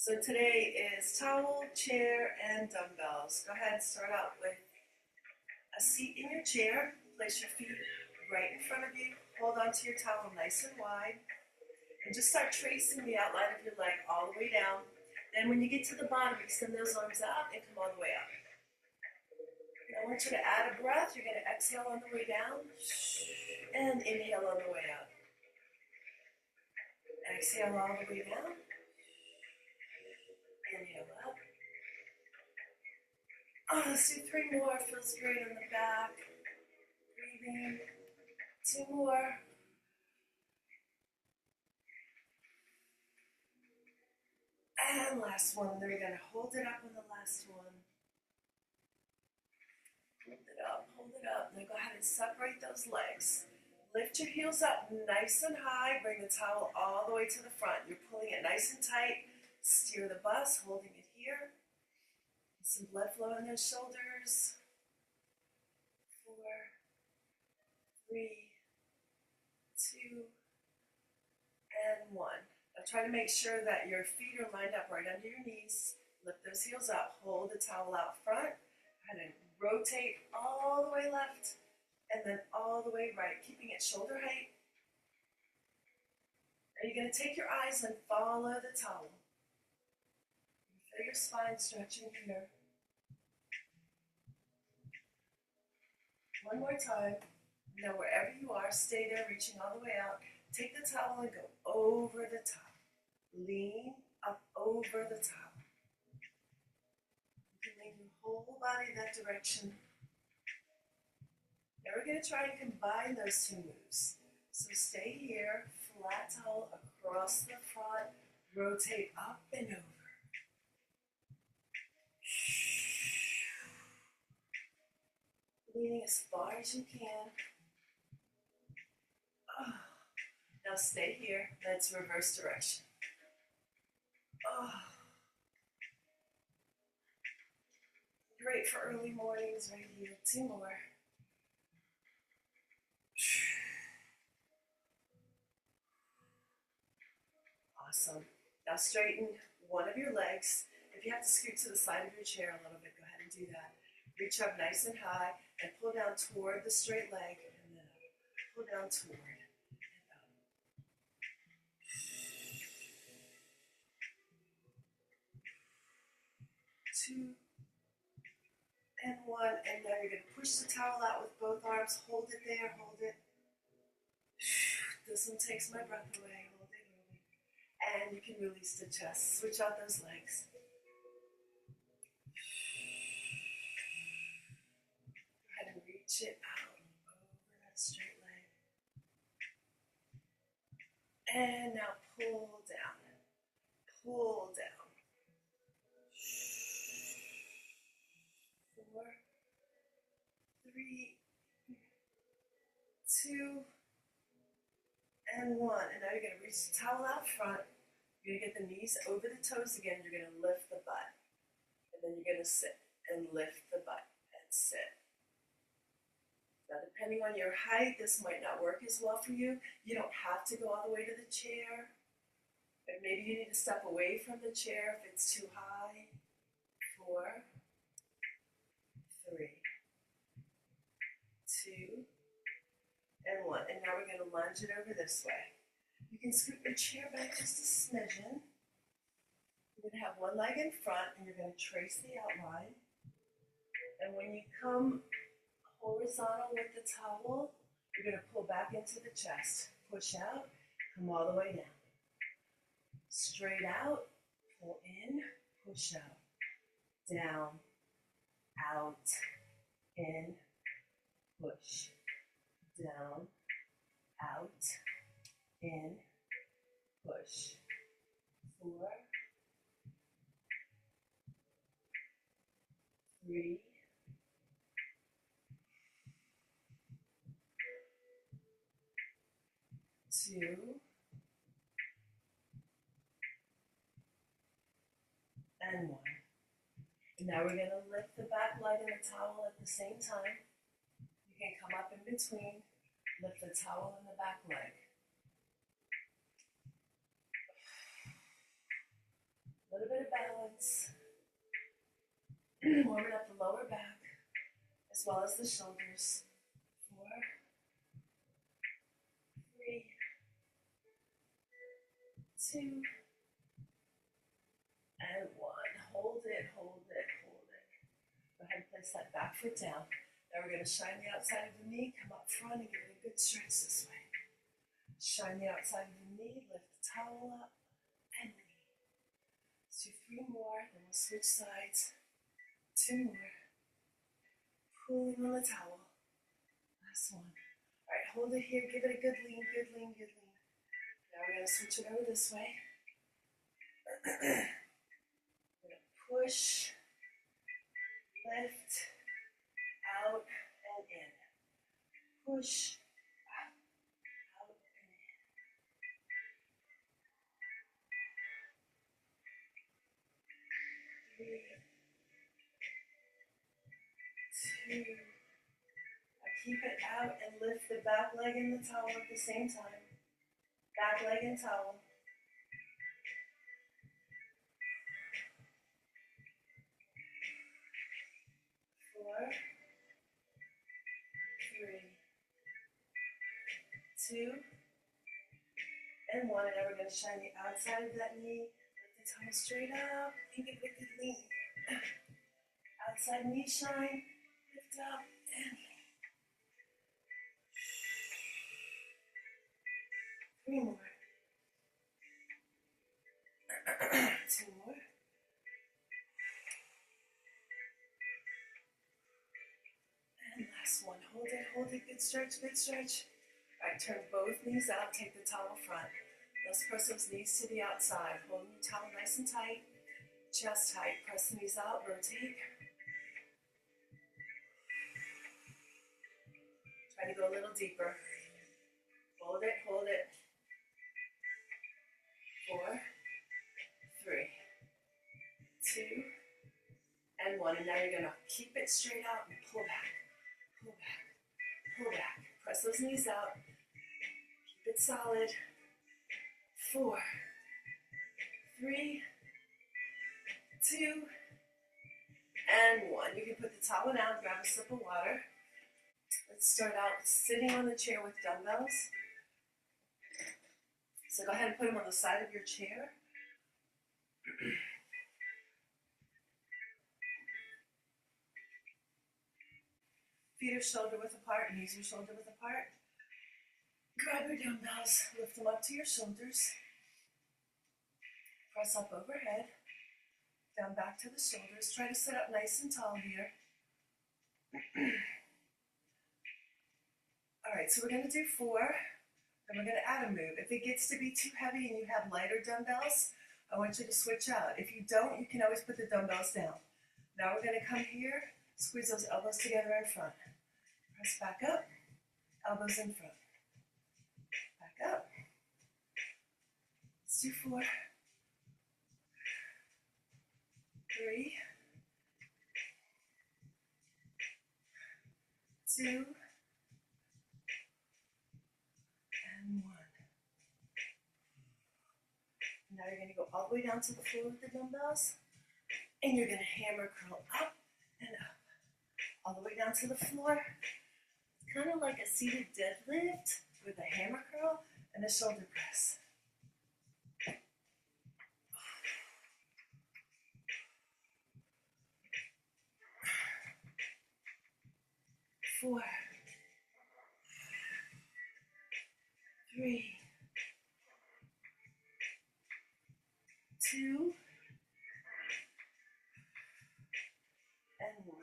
So today is towel, chair, and dumbbells. Go ahead and start out with a seat in your chair. Place your feet right in front of you. Hold onto your towel nice and wide. And just start tracing the outline of your leg all the way down. Then when you get to the bottom, extend those arms out and come all the way up. And I want you to add a breath. You're going to exhale on the way down and inhale on the way up. Exhale all the way down. Inhale up. Oh, let's do 3 more. Feels great on the back. Breathing. 2 more. And last one. Then we're going to hold it up on the last one. Hold it up, hold it up. Now go ahead and separate those legs. Lift your heels up nice and high. Bring the towel all the way to the front. You're pulling it nice and tight. Steer the bus, holding it here. Some blood flow in those shoulders. 4, 3, 2, and 1. Now try to make sure that your feet are lined up right under your knees. Lift those heels up. Hold the towel out front. Go ahead and rotate all the way left and then all the way right, keeping it shoulder height. Now you're going to take your eyes and follow the towel. Feel your spine stretching here. One more time. Now wherever you are, stay there, reaching all the way out. Take the towel and go over the top. Lean up over the top. You can lean your whole body that direction. Now we're going to try and combine those 2 moves. So stay here, flat towel across the front, rotate up and over. Leaning as far as you can. Oh. Now stay here. Let's reverse direction. Oh. Great for early mornings right here. 2 more. Awesome. Now straighten one of your legs. If you have to scoot to the side of your chair a little bit, go ahead and do that. Reach up nice and high and pull down toward the straight leg and then up. Pull down toward and up. 2 and 1, and now you're going to push the towel out with both arms. Hold it there, hold it. This one takes my breath away. Hold it, hold it. And you can release the chest. Switch out those legs. Reach it out over that straight leg. And now pull down. Pull down. 4, 3, 2, and 1. And now you're going to reach the towel out front. You're going to get the knees over the toes again. You're going to lift the butt. And then you're going to sit and lift the butt and sit. Now, depending on your height, this might not work as well for you. You don't have to go all the way to the chair. And maybe you need to step away from the chair if it's too high. 4, 3, 2, and 1. And now we're going to lunge it over this way. You can scoot your chair back just a smidgen. You're going to have one leg in front, and you're going to trace the outline. And when you come horizontal with the towel, you're going to pull back into the chest. Push out, come all the way down. Straight out, pull in, push out. Down, out, in, push. Down, out, in, push. 4, 3, 2, and 1. And now we're going to lift the back leg and the towel at the same time. You can come up in between, lift the towel and the back leg. little bit of balance. Warming up the lower back as well as the shoulders. 4, 3, 2, and 1. Hold it, hold it, hold it. Go ahead and place that back foot down. Now we're going to shine the outside of the knee, come up front and give it a good stretch this way. Shine the outside of the knee, lift the towel up, and knee. Let's do 3 more, then we'll switch sides. 2 more. Pulling on the towel. Last one. All right, hold it here, give it a good lean, good lean, good lean. Now we're going to switch it over this way. We're going to push, lift, out, and in. Push, out, and in. 3, 2. Now keep it out and lift the back leg and the towel at the same time. Back leg and towel. 4, 3, 2, and 1. And now we're going to shine the outside of that knee. Lift the towel straight up. And give it a good lean. Outside knee shine. Lift up and lean. 3 more. 2 more. And last one. Hold it, hold it. Good stretch, good stretch. All right, turn both knees out. Take the towel front. Let's press those knees to the outside. Holding the towel nice and tight. Chest tight. Press the knees out. Rotate. Try to go a little deeper. Hold it, hold it. 4, 3, 2, and 1. And now you're going to keep it straight out and pull back, pull back, pull back. Press those knees out. Keep it solid. 4, 3, 2, and 1. You can put the towel down, grab a sip of water. Let's start out sitting on the chair with dumbbells. So go ahead and put them on the side of your chair. Feet are shoulder width apart, knees are shoulder width apart. Grab your dumbbells, lift them up to your shoulders. Press up overhead, down back to the shoulders. Try to sit up nice and tall here. All right, so we're going to do 4. And we're going to add a move. If it gets to be too heavy and you have lighter dumbbells, I want you to switch out. If you don't, you can always put the dumbbells down. Now we're going to come here, squeeze those elbows together in front. Press back up, elbows in front. Back up. Let's do 4, 3, 2, and 1. Now you're going to go all the way down to the floor with the dumbbells, and you're going to hammer curl up and up, all the way down to the floor. It's kind of like a seated deadlift with a hammer curl and a shoulder press. 4, 3, 2, and 1.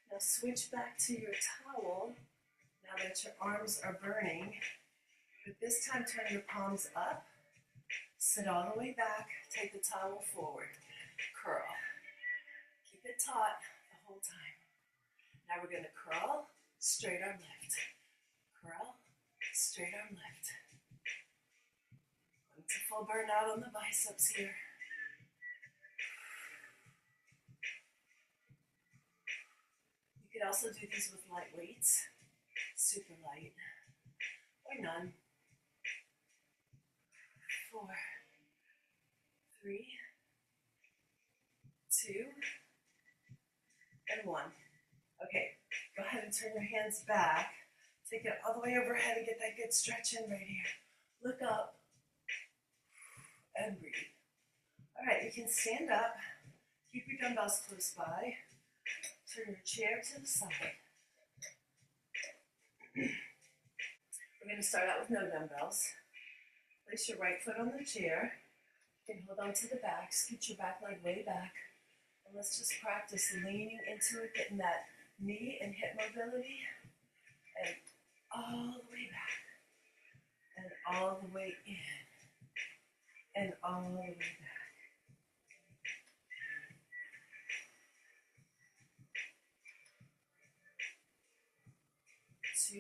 Now switch back to your towel now that your arms are burning. But this time turn your palms up, sit all the way back, take the towel forward, curl. Keep it taut the whole time. Now we're going to curl, straight arm lift. Curl, straight arm lift. Going to full burnout on the biceps here. You could also do these with light weights, super light, or none. 3, 2, and 1. Okay, go ahead and turn your hands back. Take it all the way overhead and get that good stretch in right here. Look up and breathe. All right, you can stand up. Keep your dumbbells close by. Turn your chair to the side. We're going to start out with no dumbbells. Place your right foot on the chair. You can hold on to the back. Scoot your back leg way back. And let's just practice leaning into it, getting that knee and hip mobility. And all the way back. And all the way in. And all the way back. 2,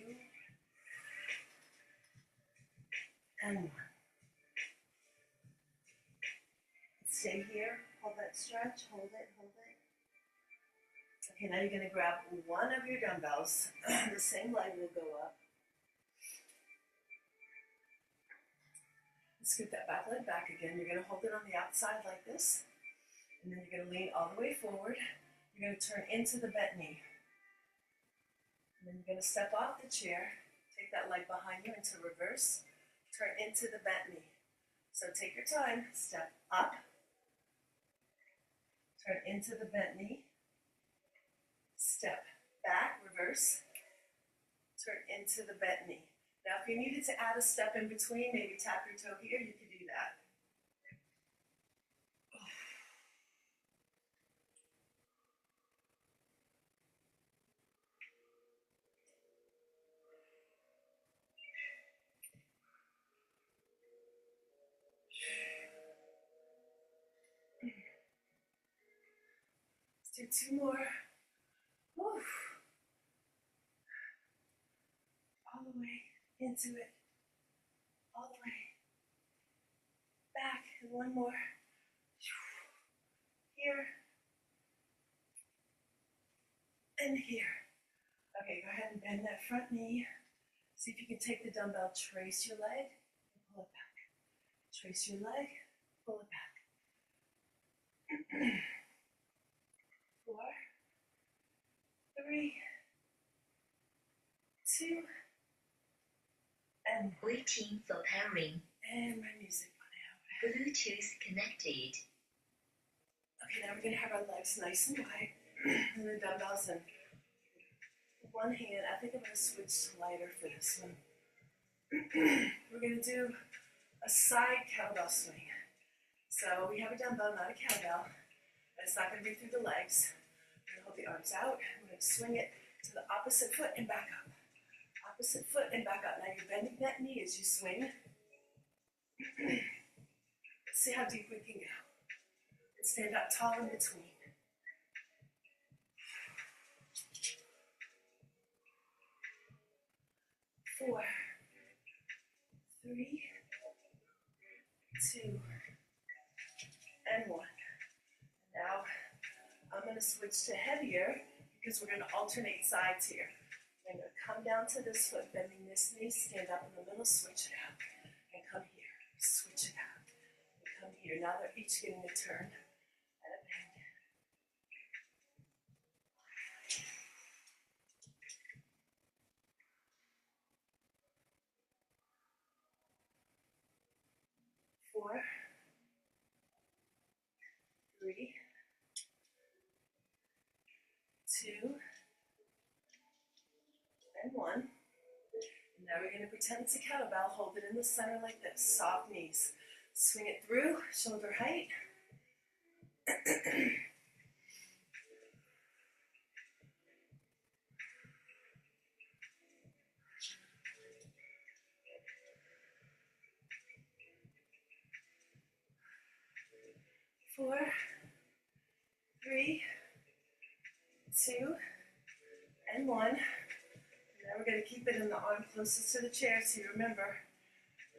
and 1. Stay here, hold that stretch, hold it, hold it. Okay, now you're going to grab one of your dumbbells. The same leg will go up. Scoot that back leg back again. You're going to hold it on the outside like this. And then you're going to lean all the way forward. You're going to turn into the bent knee. And then you're going to step off the chair. Take that leg behind you into reverse. Turn into the bent knee. So take your time. Step up. Turn into the bent knee. Step back, reverse. Turn into the bent knee. Now if you needed to add a step in between, maybe tap your toe here, you could do that. Let's do 2 more. Woo. All the way into it. All the way back. And 1 more. Here. And here. Okay, go ahead and bend that front knee. See if you can take the dumbbell, trace your leg, and pull it back. Trace your leg, pull it back. 4, 3, 2, and waiting for pairing. And my music went out. Bluetooth connected. Okay, now we're going to have our legs nice and wide. And the dumbbells in one hand. I think I'm going to switch to lighter for this one. We're going to do a side kettlebell swing. So we have a dumbbell, not a kettlebell. It's not going to be through the legs. We're going to hold the arms out. We're going to swing it to the opposite foot and back up. Opposite foot and back up. Now you're bending that knee as you swing. Let's see how deep we can go. And stand up tall in between. 4, 3, 2, and 1. Now, I'm going to switch to heavier because we're going to alternate sides here. I'm going to come down to this foot, bending this knee, stand up in the middle, switch it out, and come here, switch it out, and come here. Now they're each getting a turn and a bend. 4, 3, 2, and 1. And now we're going to pretend it's a kettlebell. Hold it in the center like this. Soft knees. Swing it through, shoulder height. 4, 3, 2, and 1. And now we're going to keep it in the arm closest to the chair. So you remember,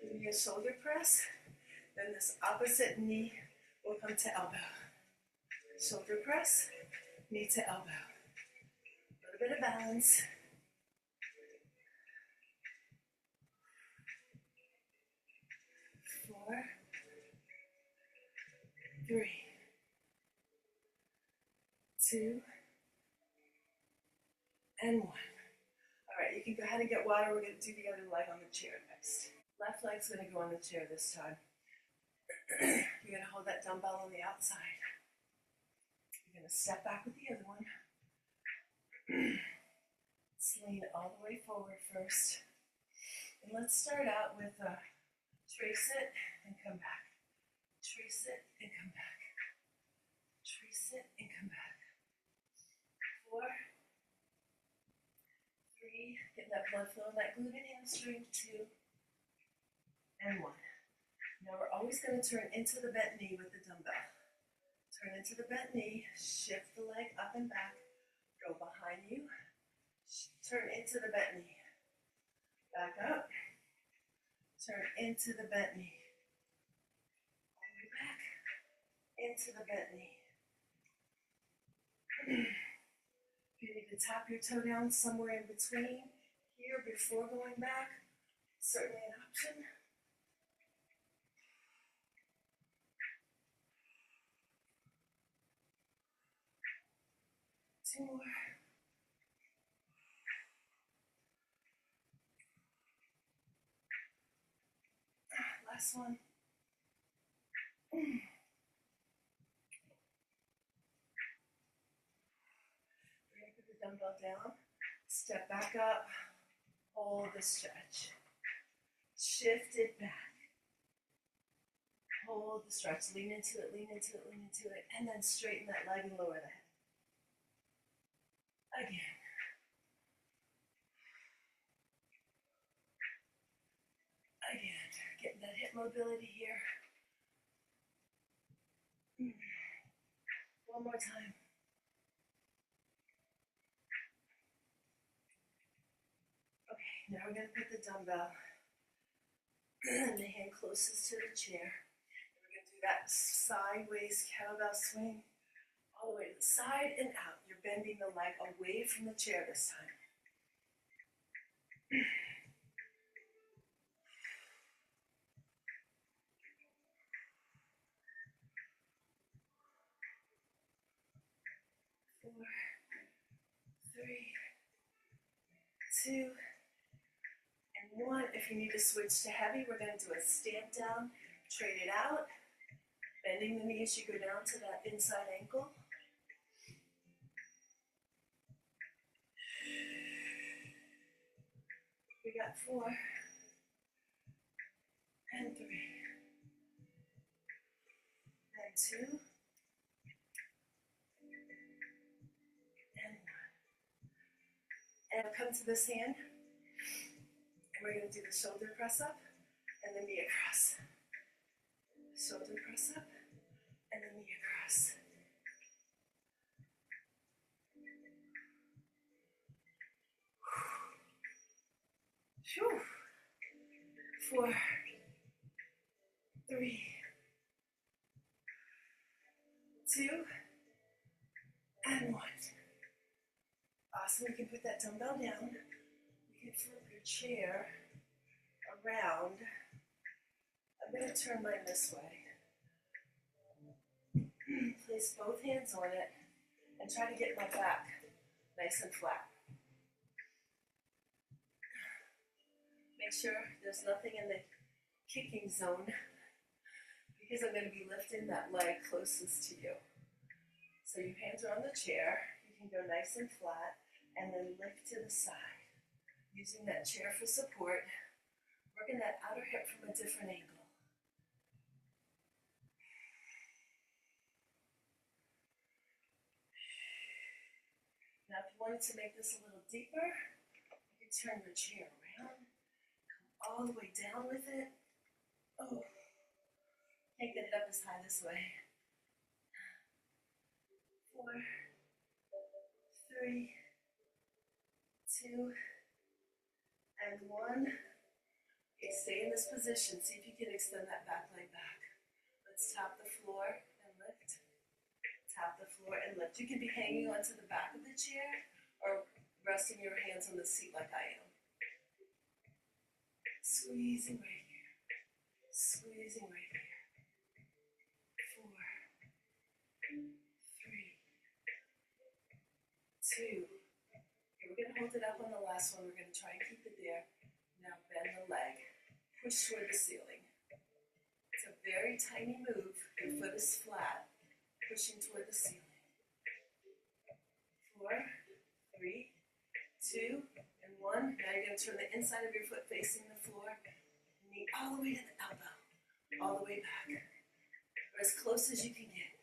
give me a shoulder press. Then this opposite knee will come to elbow. Shoulder press, knee to elbow. A little bit of balance. 4, 3, 2, and 1. All right, you can go ahead and get water. We're going to do the other leg on the chair next. Left leg's going to go on the chair this time. You're going to hold that dumbbell on the outside. You're going to step back with the other one. Let's lean all the way forward first. And let's start out with trace it and come back. Trace it and come back. Trace it and come back. 4, 3, get that blood flow in that glute and hamstring. 2, and 1. Now we're always going to turn into the bent knee with the dumbbell. Turn into the bent knee, shift the leg up and back, go behind you, turn into the bent knee. Back up, turn into the bent knee. All the way back, into the bent knee. If you need to tap your toe down somewhere in between here before going back, certainly an option. 2 more. Last one. We're going to put the dumbbell down, step back up, hold the stretch. Shift it back. Hold the stretch, lean into it, lean into it, lean into it, and then straighten that leg and lower the head. Again. Again, getting that hip mobility here. One more time. Okay, now we're going to put the dumbbell and the hand closest to the chair. And we're going to do that sideways kettlebell swing all the way to the side and out. You're bending the leg away from the chair this time. Four, 3, 2, and 1. If you need to switch to heavy, we're going to do a stamp down, trade it out. Bending the knees, you go down to that inside ankle. We got 4, and 3, and 2, and 1. And come to this hand, and we're going to do the shoulder press up, and the knee across. Shoulder press up, and the knee across. Whew. 4, 3, 2, and 1. Awesome, you can put that dumbbell down. You can flip your chair around. I'm going to turn mine this way. Place both hands on it and try to get my back nice and flat. Make sure there's nothing in the kicking zone because I'm going to be lifting that leg closest to you. So your hands are on the chair. You can go nice and flat and then lift to the side. Using that chair for support, working that outer hip from a different angle. Now if you wanted to make this a little deeper, you can turn your chair around, come all the way down with it. Oh, can't get it up as high this way. 4, 3, 2, and 1. Okay, stay in this position. See if you can extend that back leg back. Let's tap the floor and lift. Tap the floor and lift. You can be hanging onto the back of the chair or resting your hands on the seat like I am. Squeezing right here. Squeezing right here. 4, last one. We're going to try and keep it there. Now bend the leg. Push toward the ceiling. It's a very tiny move. Your foot is flat. Pushing toward the ceiling. 4, 3, 2, and 1. Now you're going to turn the inside of your foot facing the floor. Knee all the way to the elbow. All the way back. Or as close as you can get.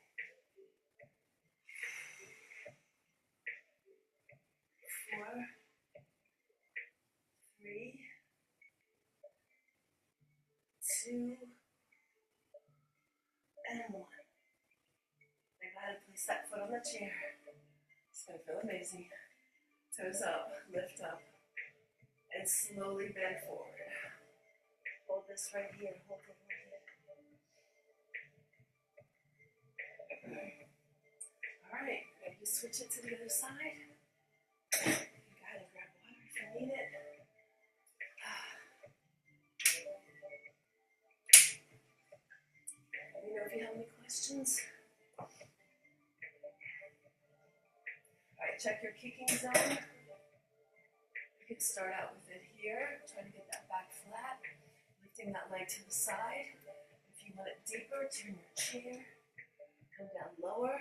4, 3, 2, and 1. I gotta place that foot on the chair. It's gonna feel amazing. Toes up, lift up, and slowly bend forward. Hold this right here. Hold it, hold it. All right, maybe switch it to the other side. You gotta grab water if you need it. Let me know if you have any questions. All right, check your kicking zone. You can start out with it here, trying to get that back flat, lifting that leg to the side. If you want it deeper, turn your chair, come down lower.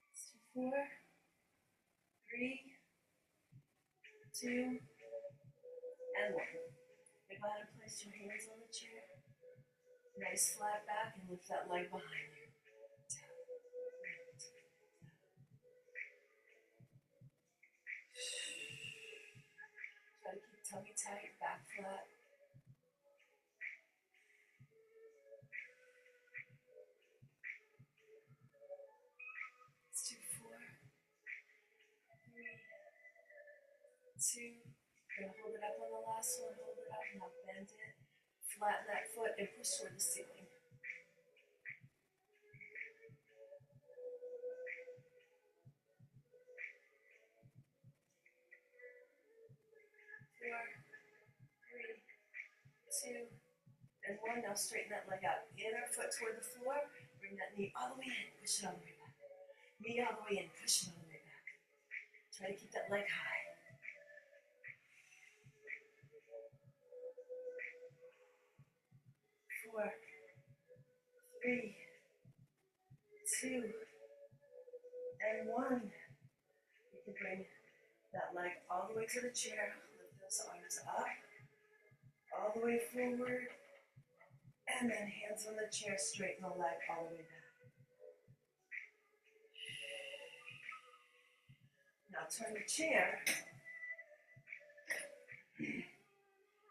Let's do 4, 3, 2, and 1. Go ahead and place your hands on the chair. Nice flat back and lift that leg behind you. Try to keep tummy tight, back flat. Let's do 4, 3, 2. You're gonna hold it up on the last one. Hold it up. Now bend it. Flatten that foot and push toward the ceiling. 4, 3, 2, and 1. Now straighten that leg out. Inner foot toward the floor. Bring that knee all the way in. Push it all the way back. Knee all the way in. Push it all the way back. Try to keep that leg high. 4, 3, 2, and 1. You can bring that leg all the way to the chair. Lift those arms up, all the way forward, and then hands on the chair, straighten the leg all the way back. Now turn the chair.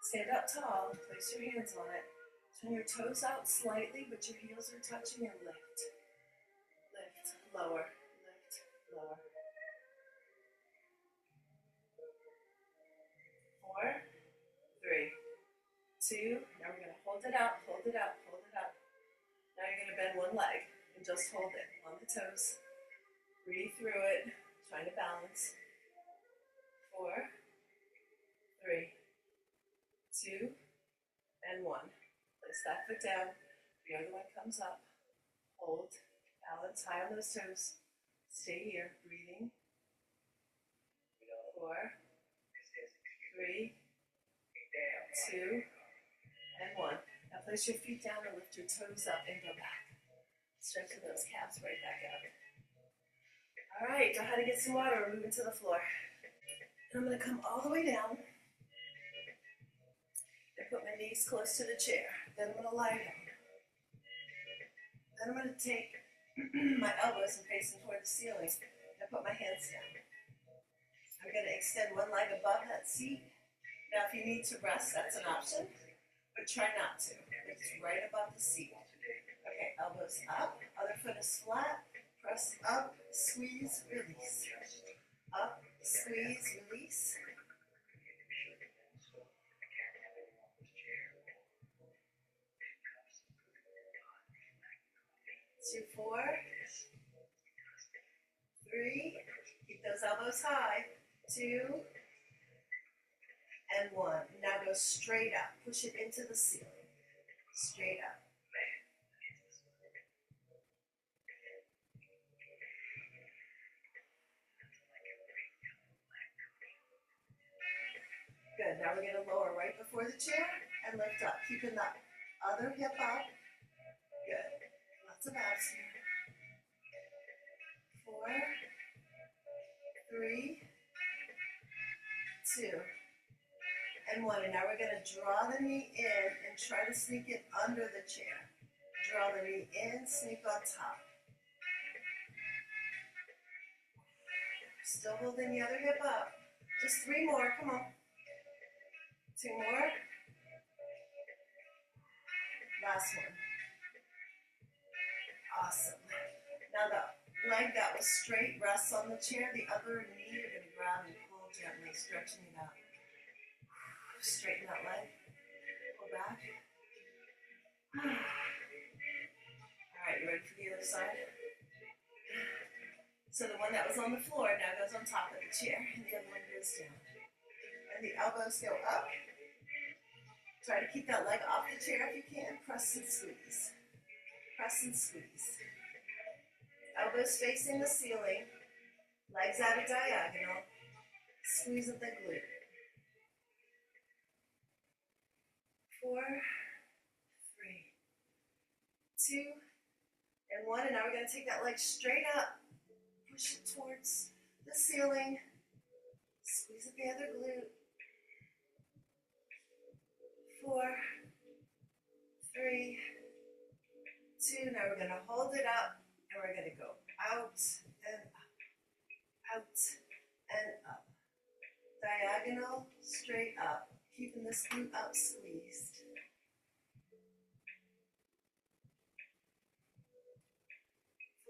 Stand up tall, place your hands on it. Turn your toes out slightly, but your heels are touching, and lift. Lift, lower, lift, lower. 4, 3, 2. Now we're going to hold it out, hold it out, hold it out. Now you're going to bend one leg and just hold it on the toes. Breathe through it, trying to balance. 4, 3, 2, and 1. Place that foot down. The other one comes up. Hold. Balance high on those toes. Stay here, breathing. 4, 3, 2, and 1. Now place your feet down and lift your toes up and go back. Strengthen those calves right back out. All right, go ahead and get some water. We're moving to the floor. And I'm going to come all the way down. And put my knees close to the chair. Then I'm going to lie down. Then I'm going to take my elbows and face them toward the ceiling and put my hands down. I'm going to extend one leg above that seat. Now if you need to rest, that's an option, but try not to. It's right above the seat. Okay, elbows up, other foot is flat, press up, squeeze, release. Up, squeeze, release. 2, 4, 3, keep those elbows high, 2, and 1. Now go straight up. Push it into the ceiling. Straight up. Good. Now we're going to lower right before the chair and lift up, keeping the other hip up. Good. Lots of abs here. 4, 3, 2, and 1. And now we're going to draw the knee in and try to sneak it under the chair. Draw the knee in, sneak on top. Still holding the other hip up. Just 3 more. Come on. 2 more. Last one. Awesome. Now the leg that was straight rests on the chair. The other knee you're going to grab and pull gently, stretching it out. Straighten that leg. Pull back. All right, you ready for the other side? So the one that was on the floor now goes on top of the chair, and the other one goes down. And the elbows go up. Try to keep that leg off the chair if you can. Press and squeeze. Press and squeeze. Elbows facing the ceiling. Legs at a diagonal. Squeeze at the glute. 4, 3, 2, and 1. And now we're going to take that leg straight up. Push it towards the ceiling. Squeeze at the other glute. 4, 3, 2. Now we're going to hold it up and we're going to go out and up, out and up. Diagonal, straight up, keeping this glute up squeezed.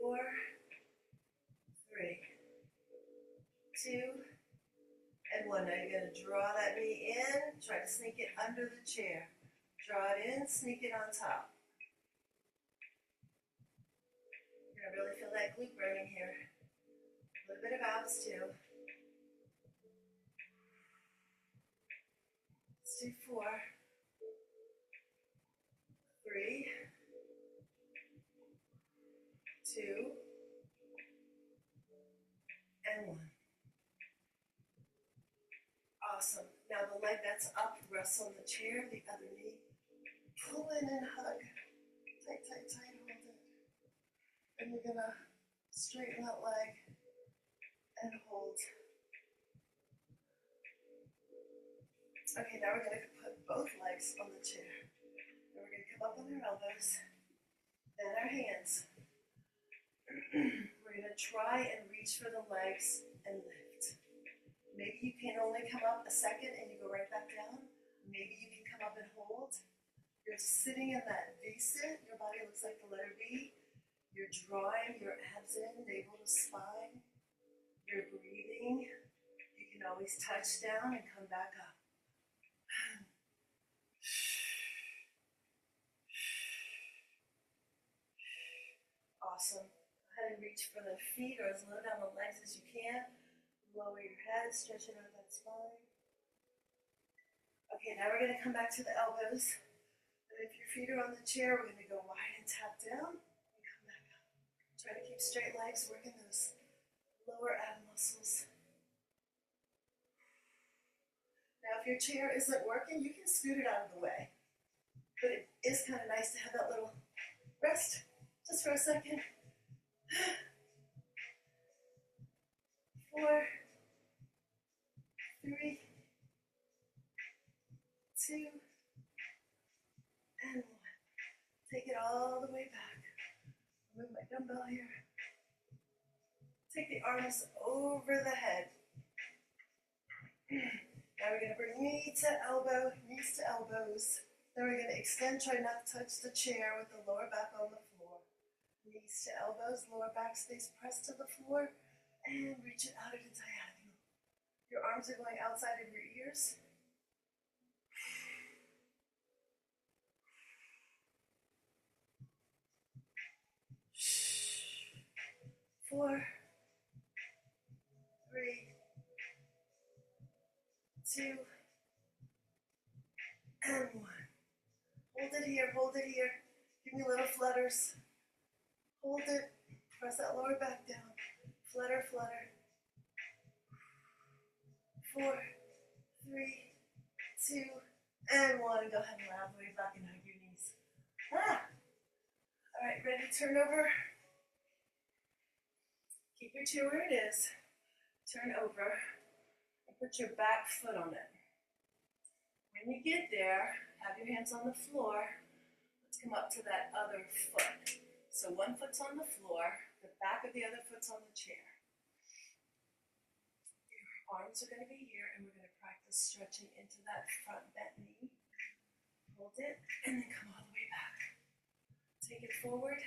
4, 3, 2, and 1. Now you're going to draw that knee in, try to sneak it under the chair. Draw it in, sneak it on top. You're going to really feel that glute burning here. A little bit of abs too. Let's do 4, 3, 2, and 1. Awesome. Now the leg that's up rests on the chair, the other knee. Pull in and hug. Tight, tight, tight, hold it. And you're going to straighten that leg and hold. Okay, now we're going to put both legs on the chair. And we're going to come up on our elbows and our hands. We're going to try and reach for the legs and lift. Maybe you can only come up a second and you go right back down. Maybe you can come up and hold. You're sitting in that V sit. Your body looks like the letter V. You're drawing your abs in, navel to spine. You're breathing. You can always touch down and come back up. Awesome. Go ahead and reach for the feet or as low down the legs as you can. Lower your head, stretch it out that spine. Okay, now we're going to come back to the elbows. And if your feet are on the chair, we're going to go wide and tap down and come back up. Try to keep straight legs, working those lower ab muscles. Now, if your chair isn't working, you can scoot it out of the way. But it is kind of nice to have that little rest just for a second. 4, 3, 2, and 1. Take it all the way back. Move my dumbbell here. Take the arms over the head. Now we're going to bring knee to elbow, knees to elbows. Then we're going to extend, try not to touch the chair with the lower back on the floor. Knees to elbows, lower back stays pressed to the floor, and reach it out at a diagonal. Your arms are going outside of your ears. 4, 3, 2, hold it here. Give me little flutters. Hold it. Press that lower back down. Flutter, flutter. 4, 3, 2, and 1. Go ahead and round the way back and hug your knees. All right, ready to turn over. Keep your chair where it is. Turn over and put your back foot on it. When you get there, have your hands on the floor. Let's come up to that other foot. So one foot's on the floor, the back of the other foot's on the chair. Your arms are going to be here, and we're going to practice stretching into that front bent knee. Hold it, and then come all the way back. Take it forward.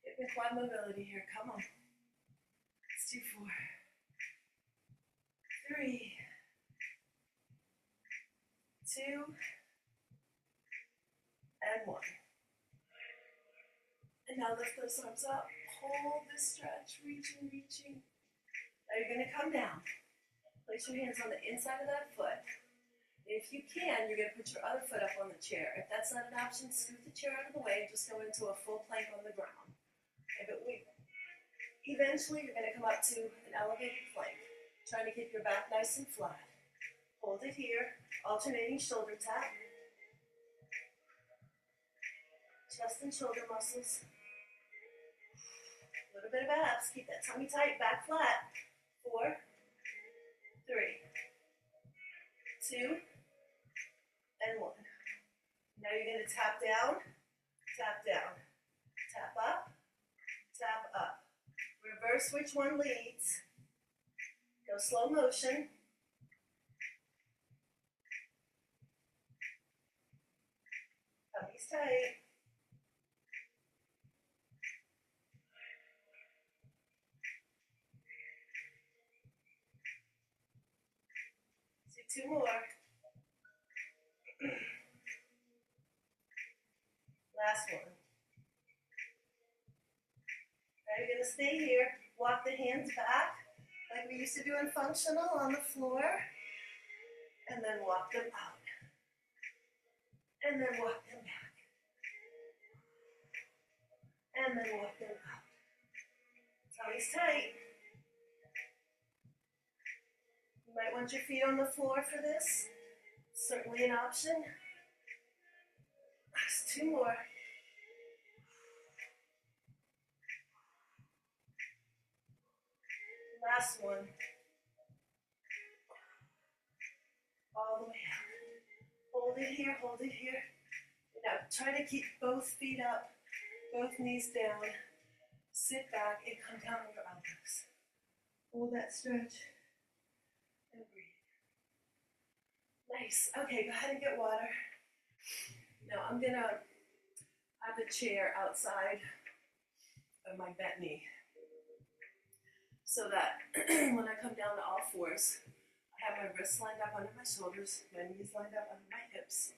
Hip and quad mobility here. Come on. Let's do 4, 3, 2, and 1. And now lift those arms up. Hold this stretch. Reaching, reaching. Now you're going to come down. Place your hands on the inside of that foot. If you can, you're going to put your other foot up on the chair. If that's not an option, scoot the chair out of the way and just go into a full plank on the ground. Okay, but eventually you're going to come up to an elevated plank. Trying to keep your back nice and flat. Hold it here. Alternating shoulder tap. Chest and shoulder muscles. A little bit of abs. Keep that tummy tight, back flat. 4, 3, 2, and 1. Now you're going to tap down, tap down, tap up, tap up. Reverse which one leads. Go slow motion. Tummy's tight. Do 2 more. Last one. Now you're going to stay here. Walk the hands back like we used to do in functional on the floor. And then walk them out. And then walk them back. And then walk them out. Tummy's tight. You might want your feet on the floor for this. Certainly an option. Last 2 more. Last one. All the way out. Hold it here, hold it here. Now try to keep both feet up, both knees down. Sit back and come down on your elbows. Hold that stretch. And breathe. Nice. Okay, go ahead and get water. Now I'm going to have the chair outside of my bent knee so that when I come down to all fours, I have my wrists lined up under my shoulders, my knees lined up under my hips.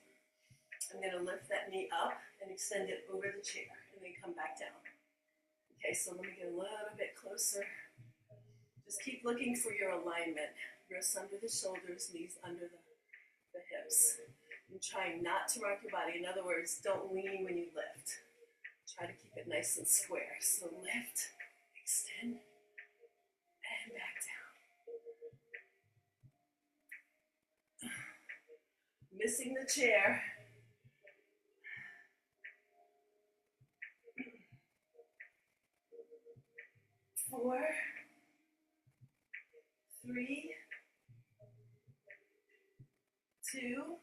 I'm going to lift that knee up and extend it over the chair and then come back down. Okay, so let me get a little bit closer. Just keep looking for your alignment. Wrists under the shoulders, knees under the hips. And trying not to rock your body. In other words, don't lean when you lift. Try to keep it nice and square. So lift, extend, and back down. Missing the chair. Four, 3, 2,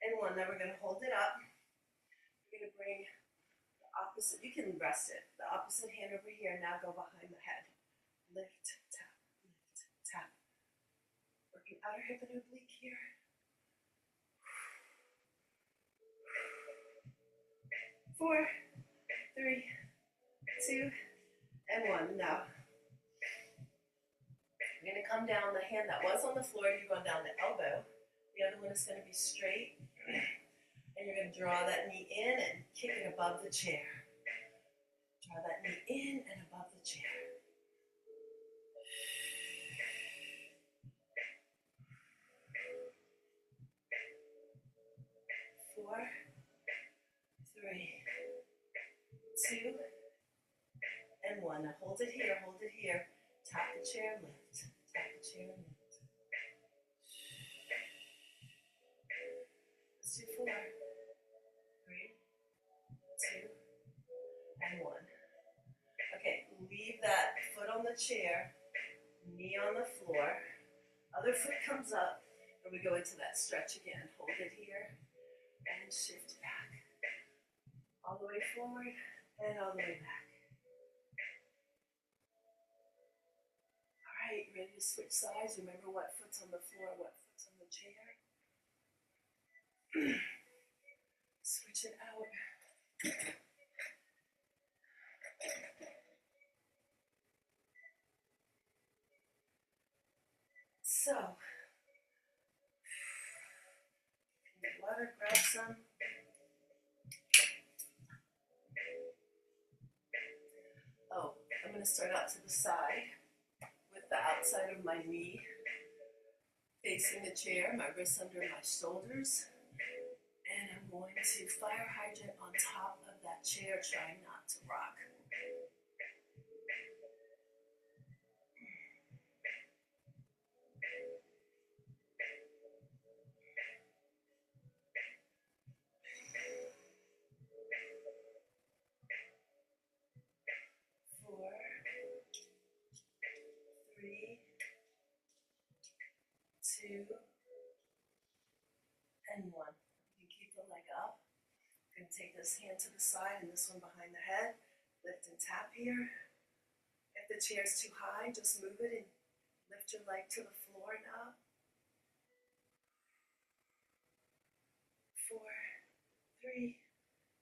and 1. Now we're going to hold it up. We're going to bring the opposite, you can rest it, the opposite hand over here. Now go behind the head. Lift, tap, lift, tap. Working outer hip and oblique here. Four, 3, 2, and 1. Now, you're going to come down, the hand that was on the floor, you're going down the elbow. The other one is going to be straight. And you're going to draw that knee in and kick it above the chair. Draw that knee in and above the chair. 4, 3, 2, and 1. Now hold it here, hold it here. Tap the chair, lift. Tap the chair, lift. Let's do 4, 3, 2, and 1. Okay, leave that foot on the chair, knee on the floor. Other foot comes up, and we go into that stretch again. Hold it here, and shift back. All the way forward, and all the way back. All right, ready to switch sides? Remember what foot's on the floor, what foot's on the chair. Switch it out. So, water, grab some. Oh, I'm going to start out to the side with the outside of my knee facing the chair, my wrists under my shoulders, and I'm going to fire hydrant on top of that chair, trying not to rock. 4, 3, 2, and 1. You keep the leg up. I'm going to take this hand to the side and this one behind the head. Lift and tap here. If the chair is too high, just move it and lift your leg to the floor and up. 4, 3,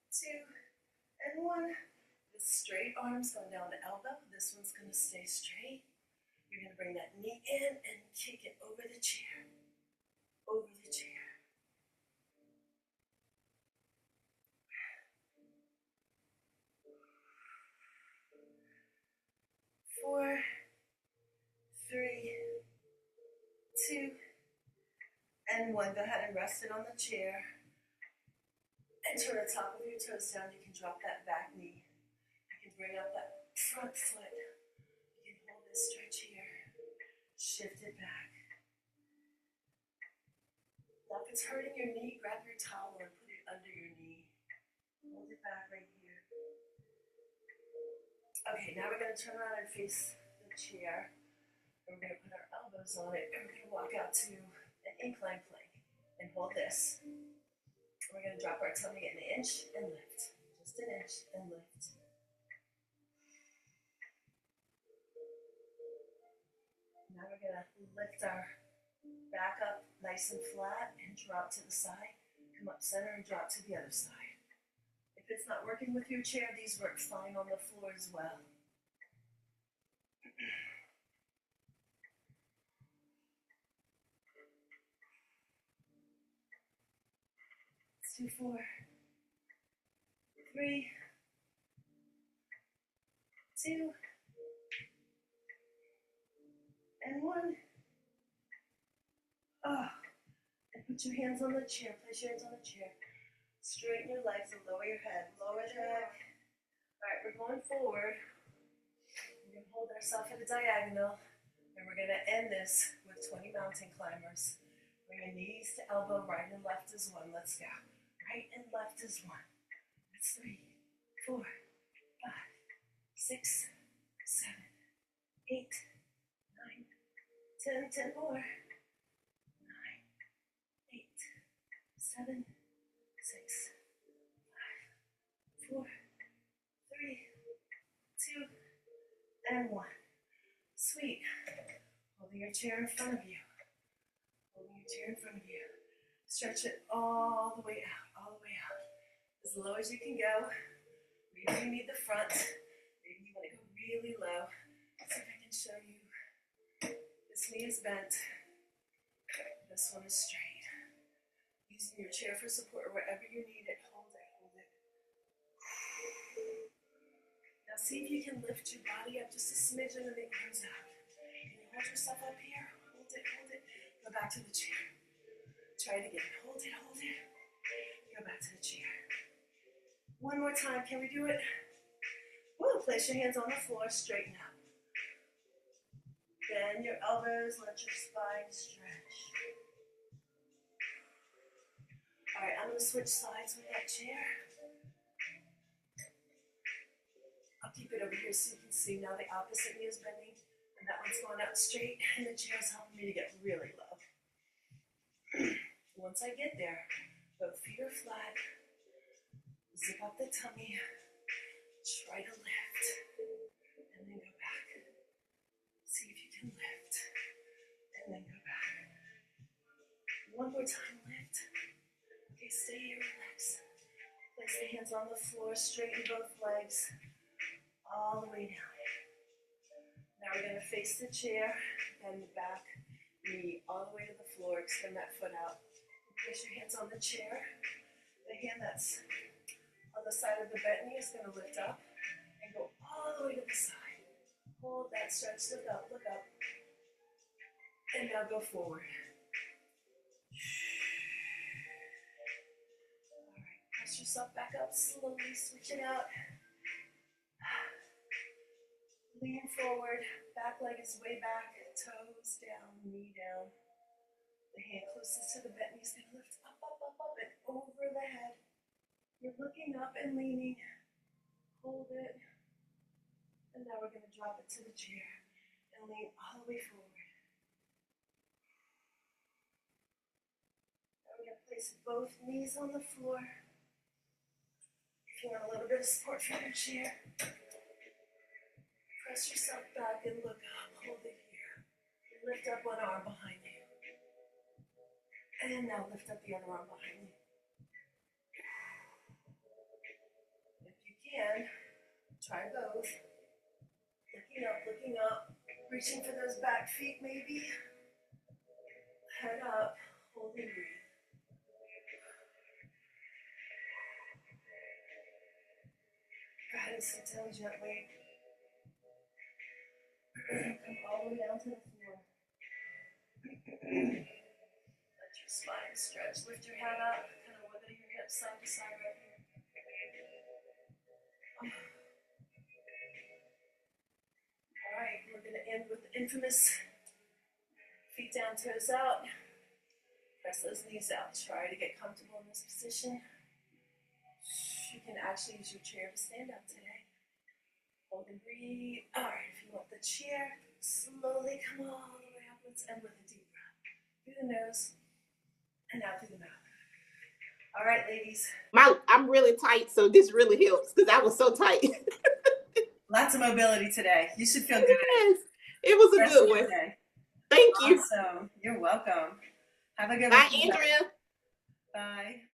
2, and 1. The straight arms going down the elbow. This one's going to stay straight. You're going to bring that knee in and kick it over the chair. Over the chair. 4, 3, 2, and 1. Go ahead and rest it on the chair. And turn the top of your toes down. You can drop that back knee. You can bring up that front foot. You can hold this stretch here. Shift it back. Now if it's hurting your knee, grab your towel and put it under your knee. Hold it back right here. Okay, now we're going to turn around and face the chair. And we're going to put our elbows on it. And we're going to walk out to an incline plank. And hold this. We're going to drop our tummy an inch and lift. Just an inch and lift. Now we're going to lift our back up nice and flat and drop to the side. Come up center and drop to the other side. If it's not working with your chair, these work fine on the floor as well. Let's do 4, 3, 2, and 1. Oh, and put your hands on the chair. Place your hands on the chair. Straighten your legs and lower your head. Lower the head. All right, we're going forward. We're going to hold ourselves at a diagonal. And we're going to end this with 20 mountain climbers. Bring your knees to elbow. Right and left is 1. Let's go. Right and left is 1. That's 3, 4, 5, 6, 7, 8, 9, 10. 10 more. 9, 8, 7, 6, 5, 4, 3, 2, and 1. Sweet. Holding your chair in front of you. Holding your chair in front of you. Stretch it all the way out, all the way out. As low as you can go. Maybe you need the front. Maybe you want to go really low. Let's see if I can show you. This knee is bent. This one is straight. Using your chair for support wherever you need it. Hold it, hold it. Now see if you can lift your body up just a smidgen and the arms out. Can you hold yourself up here? Hold it, hold it. Go back to the chair. Try it again. Hold it, hold it. Go back One more time, can we do it? Woo, place your hands on the floor, straighten out. Bend your elbows, let your spine stretch. All right, I'm gonna switch sides with that chair. I'll keep it over here so you can see. Now the opposite knee is bending, and that one's going out straight, and the chair's helping me to get really low. Once I get there, both feet are flat. Zip up the tummy. Try to lift, and then go back. See if you can lift, and then go back. One more time, lift. Okay, stay here, relax. Place the hands on the floor, straighten both legs, all the way down. Now we're gonna face the chair, bend the back knee all the way to the floor, extend that foot out. Place your hands on the chair. The hand that's on the side of the bent knee is gonna lift up and go all the way to the side. Hold that stretch, look up, look up. And now go forward. Press yourself back up slowly, switch it out. Lean forward, back leg is way back, toes down, knee down. The hand closest to the bent knee is going to lift up, up, up, up, and over the head. You're looking up and leaning. Hold it. And now we're going to drop it to the chair and lean all the way forward. Now we're going to place both knees on the floor. If you want a little bit of support from your chair, press yourself back and look up. Hold it here. Lift up one arm behind you. And now lift up the other arm behind you. If you can, try both. Looking up, reaching for those back feet maybe. Head up, hold and breathe. Go ahead and sit down gently. Come all the way down to the floor. Let your spine stretch. Lift your head up. Kind of wiggle your hips side to side right here. All right, we're going to end with the infamous feet down, toes out. Press those knees out. Try to get comfortable in this position. You can actually use your chair to stand up today. Hold and breathe. All right, if you want the chair, slowly come all the way upwards and with a deep breath. Through the nose and out through the mouth. All right, ladies. I'm really tight, so this really helps because I was so tight. Lots of mobility today. You should feel good. Yes, it was a good one. Thank you. Awesome. You're welcome. Have a good one. Bye, Andrea. Bye.